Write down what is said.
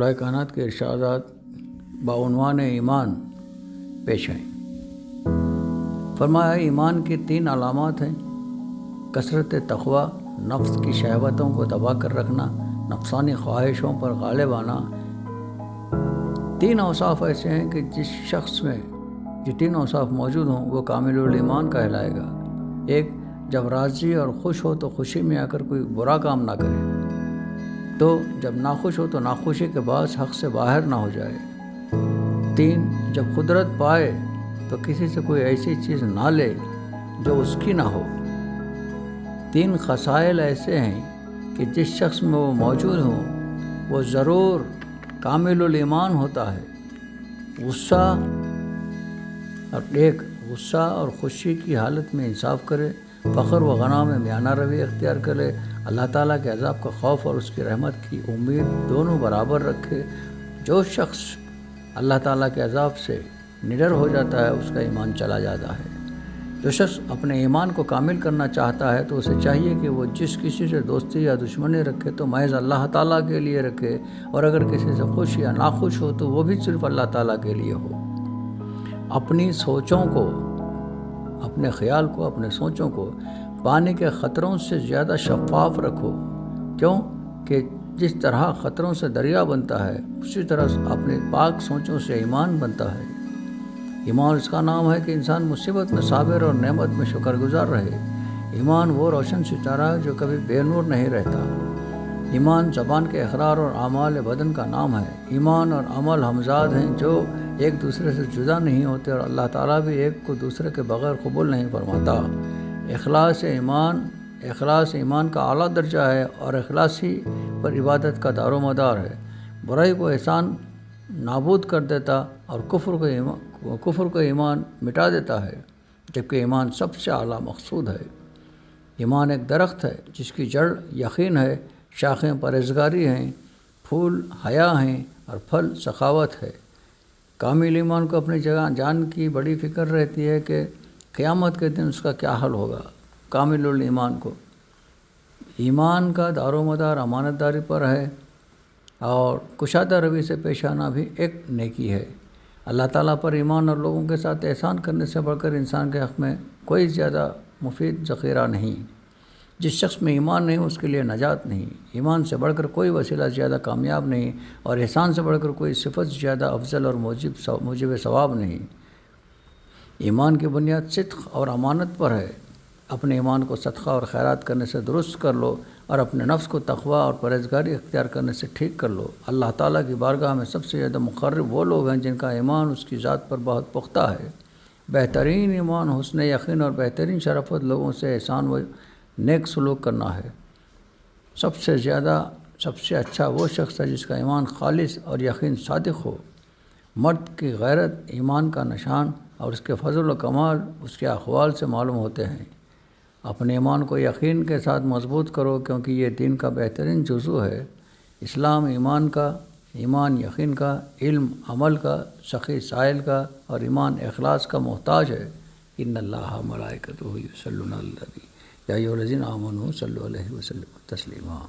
مولا کائنات کے ارشادات بعنوان ایمان پیش آئیں۔ فرمایا ایمان کی 3 علامات ہیں: کثرت تقوی، نفس کی شہوتوں کو دبا کر رکھنا، نفسانی خواہشوں پر غالب آنا۔ 3 اوصاف ایسے ہیں کہ جس شخص میں یہ 3 اوصاف موجود ہوں وہ کامل الایمان کہلائے گا۔ 1، جب راضی اور خوش ہو تو خوشی میں آ کر کوئی برا کام نہ کرے۔ 2، جب ناخوش ہو تو ناخوشی کے باعث حق سے باہر نہ ہو جائے۔ 3، جب قدرت پائے تو کسی سے کوئی ایسی چیز نہ لے جو اس کی نہ ہو۔ 3 خصائل ایسے ہیں کہ جس شخص میں وہ موجود ہوں وہ ضرور کامل الایمان ہوتا ہے۔ غصہ اور خوشی کی حالت میں انصاف کرے، فخر و غنا میں میانہ روی اختیار کرے، اللہ تعالیٰ کے عذاب کا خوف اور اس کی رحمت کی امید دونوں برابر رکھے۔ جو شخص اللہ تعالیٰ کے عذاب سے نڈر ہو جاتا ہے اس کا ایمان چلا جاتا ہے۔ جو شخص اپنے ایمان کو کامل کرنا چاہتا ہے تو اسے چاہیے کہ وہ جس کسی سے دوستی یا دشمنی رکھے تو محض اللہ تعالیٰ کے لیے رکھے، اور اگر کسی سے خوش یا ناخوش ہو تو وہ بھی صرف اللہ تعالیٰ کے لیے ہو۔ اپنی سوچوں کو، اپنے خیال کو، اپنے سوچوں کو پانی کے خطروں سے زیادہ شفاف رکھو، کیوں کہ جس طرح خطروں سے دریا بنتا ہے اسی طرح اپنے پاک سوچوں سے ایمان بنتا ہے۔ ایمان اس کا نام ہے کہ انسان مصیبت میں صابر اور نعمت میں شکر گزار رہے۔ ایمان وہ روشن ستارہ ہے جو کبھی بے نور نہیں رہتا۔ ایمان زبان کے اقرار اور اعمال بدن کا نام ہے۔ ایمان اور عمل ہمزاد ہیں جو ایک دوسرے سے جدا نہیں ہوتے، اور اللہ تعالیٰ بھی ایک کو دوسرے کے بغیر قبول نہیں فرماتا۔ اخلاص ایمان کا اعلیٰ درجہ ہے اور اخلاصی پر عبادت کا دار و مدار ہے۔ برائی کو احسان نابود کر دیتا اور کفر کو ایمان مٹا دیتا ہے، جبکہ ایمان سب سے اعلیٰ مقصود ہے۔ ایمان ایک درخت ہے جس کی جڑ یقین ہے، شاخیں پرہیزگاری ہیں، پھول حیا ہیں اور پھل سخاوت ہے۔ کامل ایمان کو اپنی جان کی بڑی فکر رہتی ہے کہ قیامت کے دن اس کا کیا حل ہوگا۔ کامل الایمان کو ایمان کا دار و مدار امانت داری پر ہے، اور کشادہ روی سے پیش آنا بھی ایک نیکی ہے۔ اللہ تعالیٰ پر ایمان اور لوگوں کے ساتھ احسان کرنے سے بڑھ کر انسان کے حق میں کوئی زیادہ مفید ذخیرہ نہیں۔ جس شخص میں ایمان نہیں اس کے لیے نجات نہیں۔ ایمان سے بڑھ کر کوئی وسیلہ زیادہ کامیاب نہیں، اور احسان سے بڑھ کر کوئی صفت زیادہ افضل اور موجب ثواب نہیں۔ ایمان کی بنیاد صدق اور امانت پر ہے۔ اپنے ایمان کو صدقہ اور خیرات کرنے سے درست کر لو، اور اپنے نفس کو تقوی اور پرہیزگاری اختیار کرنے سے ٹھیک کر لو۔ اللہ تعالیٰ کی بارگاہ میں سب سے زیادہ مقرب وہ لوگ ہیں جن کا ایمان اس کی ذات پر بہت پختہ ہے۔ بہترین ایمان حسن یقین اور بہترین شرافت لوگوں سے احسان و نیک سلوک کرنا ہے۔ سب سے اچھا وہ شخص ہے جس کا ایمان خالص اور یقین صادق ہو۔ مرد کی غیرت ایمان کا نشان اور اس کے فضل و کمال اس کے اقوال سے معلوم ہوتے ہیں۔ اپنے ایمان کو یقین کے ساتھ مضبوط کرو، کیونکہ یہ دین کا بہترین جزو ہے۔ اسلام ایمان یقین کا، علم عمل کا، سخی سائل کا، اور ایمان اخلاص کا محتاج ہے۔ ان اللہ ملائکتہ یصلون علی النبی یا ایھا الذین آمنوا صلوا علیہ وسلم تسلیما۔